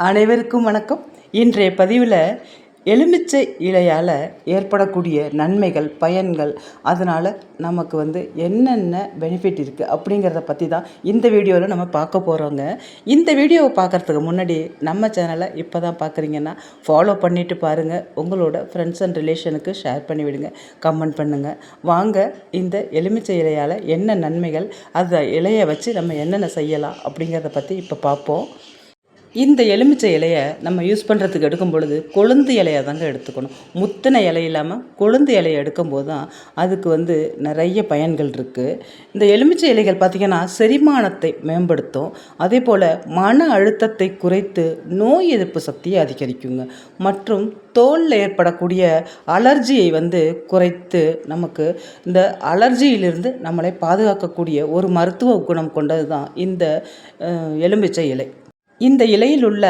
அனைவருக்கும் வணக்கம். இன்றைய பதிவில் எலுமிச்சை இலையால் ஏற்படக்கூடிய நன்மைகள், பயன்கள், அதனால் நமக்கு என்னென்ன பெனிஃபிட் இருக்குது அப்படிங்கிறத பற்றி தான் இந்த வீடியோவில் நம்ம பார்க்க போகிறோங்க. இந்த வீடியோவை பார்க்குறதுக்கு முன்னாடி நம்ம சேனலை இப்போ தான் பார்க்குறீங்கன்னா ஃபாலோ பண்ணிவிட்டு பாருங்கள். உங்களோட ஃப்ரெண்ட்ஸ் அண்ட் ரிலேஷனுக்கு ஷேர் பண்ணிவிடுங்க, கமெண்ட் பண்ணுங்கள். வாங்க, இந்த எலுமிச்சை இலையால் என்ன நன்மைகள், அந்த இலையை வச்சு நம்ம என்னென்ன செய்யலாம் அப்படிங்கிறத பற்றி இப்போ பார்ப்போம். இந்த எலுமிச்சை இலையை நம்ம யூஸ் பண்ணுறதுக்கு எடுக்கும் பொழுது கொழுந்து இலையை தாங்க எடுத்துக்கணும். முத்தின இலை இல்லாமல் கொழுந்து இலையை எடுக்கும்போது தான் அதுக்கு நிறைய பயன்கள் இருக்குது. இந்த எலுமிச்சை இலைகள் பார்த்திங்கன்னா செரிமானத்தை மேம்படுத்தும். அதே போல் மன அழுத்தத்தை குறைத்து நோய் எதிர்ப்பு சக்தியை அதிகரிக்குங்க. மற்றும் தோலில் ஏற்படக்கூடிய அலர்ஜியை குறைத்து நமக்கு இந்த அலர்ஜியிலிருந்து நம்மளை பாதுகாக்கக்கூடிய ஒரு மருத்துவ குணம் கொண்டது தான் இந்த எலுமிச்சை இலை. இந்த இலையில் உள்ள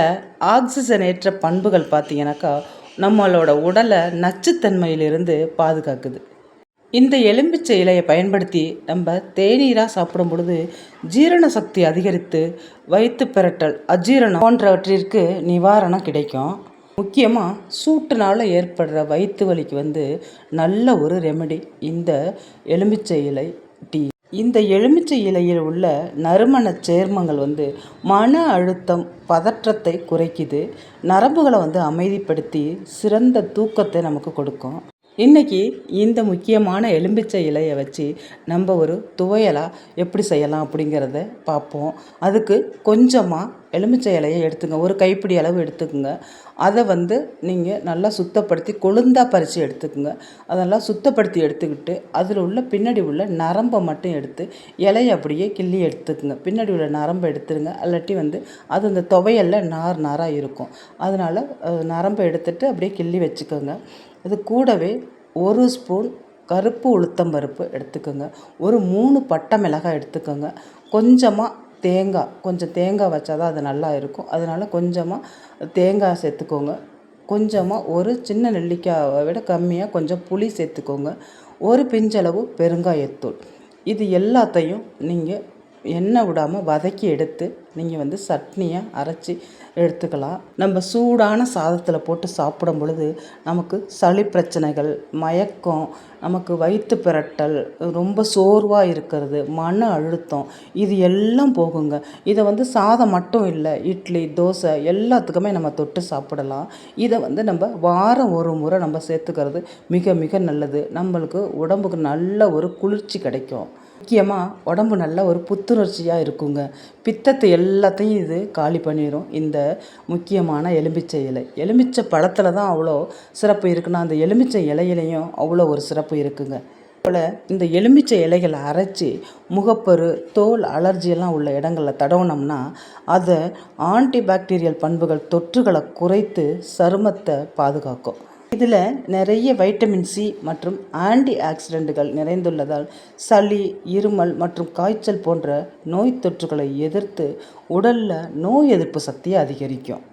ஆக்சிஜனேற்ற பண்புகள் பார்த்திங்கனாக்கா நம்மளோட உடலை நச்சுத்தன்மையிலிருந்து பாதுகாக்குது. இந்த எலுமிச்சை இலையை பயன்படுத்தி நம்ம தேநீராக சாப்பிடும் பொழுது ஜீரண சக்தி அதிகரித்து வயிற்று பிரட்டல், அஜீரணம் போன்றவற்றிற்கு நிவாரணம் கிடைக்கும். முக்கியமாக சூட்டுனால் ஏற்படுற வயிற்று வலிக்கு நல்ல ஒரு ரெமெடி இந்த எலுமிச்சை இலை டீ. இந்த எலுமிச்சை இலையில் உள்ள நறுமண சேர்மங்கள் மன அழுத்தம், பதற்றத்தை குறைக்குது. நரம்புகளை அமைதிப்படுத்தி சிறந்த தூக்கத்தை நமக்கு கொடுக்கும். இன்றைக்கி இந்த முக்கியமான எலுமிச்சை இலையை வச்சு நம்ம ஒரு துவையலாக எப்படி செய்யலாம் அப்படிங்கிறத பார்ப்போம். அதுக்கு கொஞ்சமாக எலுமிச்சை இலையை எடுத்துங்க, ஒரு கைப்பிடி அளவு எடுத்துக்கோங்க. அதை நீங்கள் நல்லா சுத்தப்படுத்தி கொழுந்தாக பறித்து எடுத்துக்கோங்க. அதெல்லாம் சுத்தப்படுத்தி எடுத்துக்கிட்டு அதில் உள்ள பின்னாடி உள்ள நரம்பை மட்டும் எடுத்து இலையை அப்படியே கிள்ளி எடுத்துக்குங்க. பின்னாடி உள்ள நரம்பை எடுத்துருங்க. இல்லாட்டி அது அந்த துவையலில் நார் நாராக இருக்கும். அதனால் நரம்பை எடுத்துகிட்டு அப்படியே கிள்ளி வச்சுக்கோங்க. அது கூடவே ஒரு ஸ்பூன் கருப்பு உளுத்தம்பருப்பு எடுத்துக்கோங்க. ஒரு 3 பட்டை மிளகாய் எடுத்துக்கோங்க. கொஞ்சமாக தேங்காய், கொஞ்சம் தேங்காய் வச்சா தான் அது நல்லா இருக்கும். அதனால் கொஞ்சமாக தேங்காய் சேர்த்துக்கோங்க. கொஞ்சமாக ஒரு சின்ன நெல்லிக்காயை விட கம்மியாக கொஞ்சம் புளி சேர்த்துக்கோங்க. ஒரு பிஞ்சளவு பெருங்காயத்தூள். இது எல்லாத்தையும் நீங்கள் எண்ணெய் விடாமல் வதக்கி எடுத்து நீங்கள் சட்னியாக அரைச்சி எடுத்துக்கலாம். நம்ம சூடான சாதத்தில் போட்டு சாப்பிடும் பொழுது நமக்கு சளி பிரச்சனைகள், மயக்கம், நமக்கு வயிற்று பிரட்டல், ரொம்ப சோர்வாக இருக்கிறது, மன அழுத்தம், இது எல்லாம் போகுங்க. இதை சாதம் மட்டும் இல்லை, இட்லி, தோசை எல்லாத்துக்குமே நம்ம தொட்டு சாப்பிடலாம். இதை நம்ம வாரம் ஒரு முறை நம்ம சேர்த்துக்கிறது மிக மிக நல்லது. நம்மளுக்கு உடம்புக்கு நல்ல ஒரு குளிர்ச்சி கிடைக்கும். முக்கியமாக உடம்பு நல்ல ஒரு புத்துணர்ச்சியாக இருக்குங்க. பித்தத்தை எல்லாத்தையும் இது காலி பண்ணிடும். இந்த முக்கியமான எலுமிச்சை இலை, எலுமிச்சை பழத்தில் தான் அவ்வளோ சிறப்பு இருக்குன்னா அந்த எலுமிச்சை இலையிலையும் அவ்வளோ ஒரு சிறப்பு இருக்குங்க. போல் இந்த எலுமிச்சை இலைகளை அரைச்சி முகப்பரு, தோல் அலர்ஜியெல்லாம் உள்ள இடங்களில் தடவுனோம்னா அதை ஆன்டிபாக்டீரியல் பண்புகள், தொற்றுகளை குறைத்து சருமத்தை பாதுகாக்கும். இதில் நிறைய வைட்டமின் சி மற்றும் ஆன்டி ஆக்சிடென்ட்டுகள் நிறைந்துள்ளதால் சளி, இருமல் மற்றும் காய்ச்சல் போன்ற நோய் தொற்றுகளை எதிர்த்து உடலில் நோய் எதிர்ப்பு சக்தியை அதிகரிக்கும்.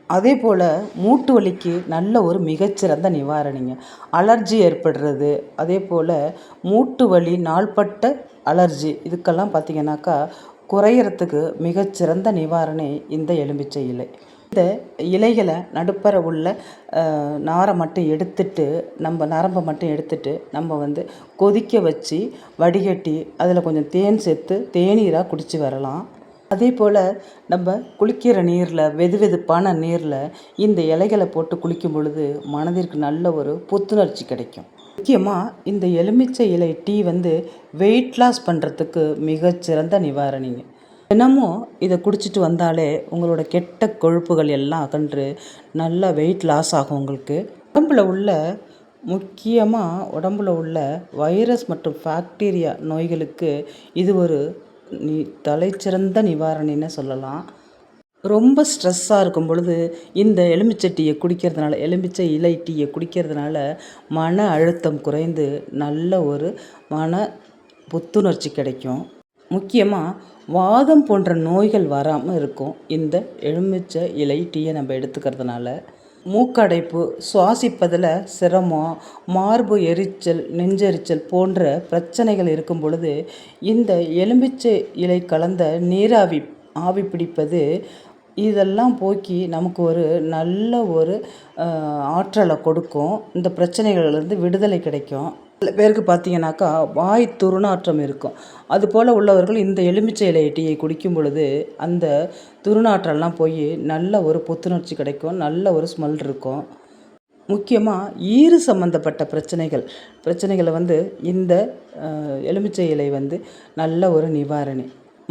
அதே போல் மூட்டு வலிக்கு நல்ல ஒரு மிகச்சிறந்த நிவாரணிங்க. அலர்ஜி ஏற்படுறது, அதே போல் மூட்டு வலி, நாள்பட்ட அலர்ஜி, இதுக்கெல்லாம் பார்த்திங்கனாக்கா குறையிறதுக்கு மிகச்சிறந்த நிவாரணி இந்த எலுமிச்சை இலை. இந்த இலைகளை நடுப்பற உள்ள நாரை மட்டும் எடுத்துட்டு, நம்ம நரம்பை மட்டும் எடுத்துட்டு நம்ம கொதிக்க வச்சு வடிகட்டி அதில் கொஞ்சம் தேன் சேர்த்து தேநீராக குடித்து வரலாம். அதே போல் நம்ம குளிக்கிற நீரில், வெதுவெதுப்பான நீரில் இந்த இலைகளை போட்டு குளிக்கும் பொழுது மனதிற்கு நல்ல ஒரு புத்துணர்ச்சி கிடைக்கும். முக்கியமாக இந்த எலுமிச்சை இலை டீ வெயிட் லாஸ் பண்ணுறதுக்கு மிகச்சிறந்த நிவாரணிங்க. தினமும் இதை குடிச்சிட்டு வந்தாலே உங்களோட கெட்ட கொழுப்புகள் எல்லாம் அகன்று நல்லா வெயிட் லாஸ் ஆகும். உங்களுக்கு உடம்புல உள்ள வைரஸ் மற்றும் பாக்டீரியா நோய்களுக்கு இது ஒரு தலைச்சிறந்த நிவாரணின்னு சொல்லலாம். ரொம்ப ஸ்ட்ரெஸ்ஸாக இருக்கும் பொழுது இந்த எலுமிச்சை டீயை குடிக்கிறதுனால, எலுமிச்சை இலை டீயை குடிக்கிறதுனால மன அழுத்தம் குறைந்து நல்ல ஒரு மன புத்துணர்ச்சி கிடைக்கும். முக்கியமாக வாதம் போன்ற நோய்கள் வராமல் இருக்கும் இந்த எலுமிச்சை இலை டீயை நம்ம எடுத்துக்கிறதுனால. மூக்கடைப்பு, சுவாசிப்பதில் சிரமம், மார்பு எரிச்சல், நெஞ்செரிச்சல் போன்ற பிரச்சனைகள் இருக்கும் பொழுது இந்த எலுமிச்சை இலை கலந்த நீராவி ஆவி பிடிப்பது இதெல்லாம் போக்கி நமக்கு ஒரு நல்ல ஒரு ஆற்றலை கொடுக்கும். இந்த பிரச்சனைகள்லேருந்து விடுதலை கிடைக்கும். சில பேருக்கு பார்த்தீங்கன்னாக்கா வாய் துர்நாற்றம் இருக்கும். அதுபோல் உள்ளவர்கள் இந்த எலுமிச்சை இலை டீயை குடிக்கும் பொழுது அந்த துர்நாற்றம்லாம் போய் நல்ல ஒரு புத்துணர்ச்சி கிடைக்கும். நல்ல ஒரு ஸ்மெல் இருக்கும். முக்கியமாக ஈறு சம்மந்தப்பட்ட பிரச்சனைகளை இந்த எலுமிச்சை இலை நல்ல ஒரு நிவாரணி.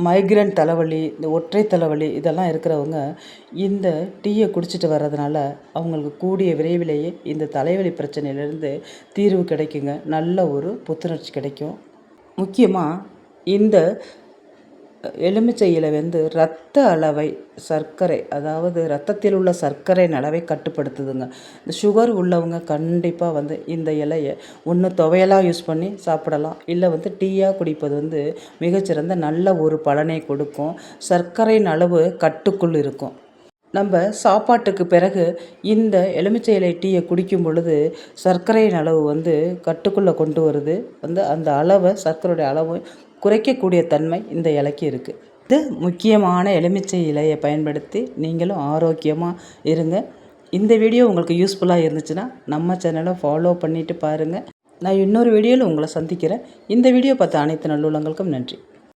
மைக்ரேன் தலைவலி, இந்த ஒற்றை தலைவலி இதெல்லாம் இருக்கிறவங்க இந்த டீயை குடிச்சிட்டு வர்றதுனால அவங்களுக்கு கூடிய விரைவிலேயே இந்த தலைவலி பிரச்சனையிலேருந்து தீர்வு கிடைக்குங்க. நல்ல ஒரு புத்துணர்ச்சி கிடைக்கும். முக்கியமாக இந்த எலுமிச்சை இலை இரத்த அளவை, சர்க்கரை, அதாவது இரத்தத்தில் உள்ள சர்க்கரையின் அளவை கட்டுப்படுத்துதுங்க. இந்த சுகர் உள்ளவங்க கண்டிப்பாக இந்த இலையை ஒன்று துவையலாக யூஸ் பண்ணி சாப்பிடலாம், இல்லை டீயாக குடிப்பது மிகச்சிறந்த நல்ல ஒரு பலனை கொடுக்கும். சர்க்கரையின் அளவு கட்டுக்குள் இருக்கும். நம்ம சாப்பாட்டுக்கு பிறகு இந்த எலுமிச்சை இலை டீயை குடிக்கும் பொழுது சர்க்கரையின் அளவு கட்டுக்குள்ளே கொண்டு வருது. அந்த அளவை, சர்க்கரையுடைய அளவு குறைக்கக்கூடிய தன்மை இந்த இலைக்கு இருக்குது. இது முக்கியமான எலுமிச்சை இலையை பயன்படுத்தி நீங்களும் ஆரோக்கியமாக இருங்க. இந்த வீடியோ உங்களுக்கு யூஸ்ஃபுல்லாக இருந்துச்சுன்னா நம்ம சேனலை ஃபாலோ பண்ணிவிட்டு பாருங்கள். நான் இன்னொரு வீடியோவில் உங்களை சந்திக்கிறேன். இந்த வீடியோ பார்த்த அனைத்து நல்லுள்ளங்களுக்கும் நன்றி.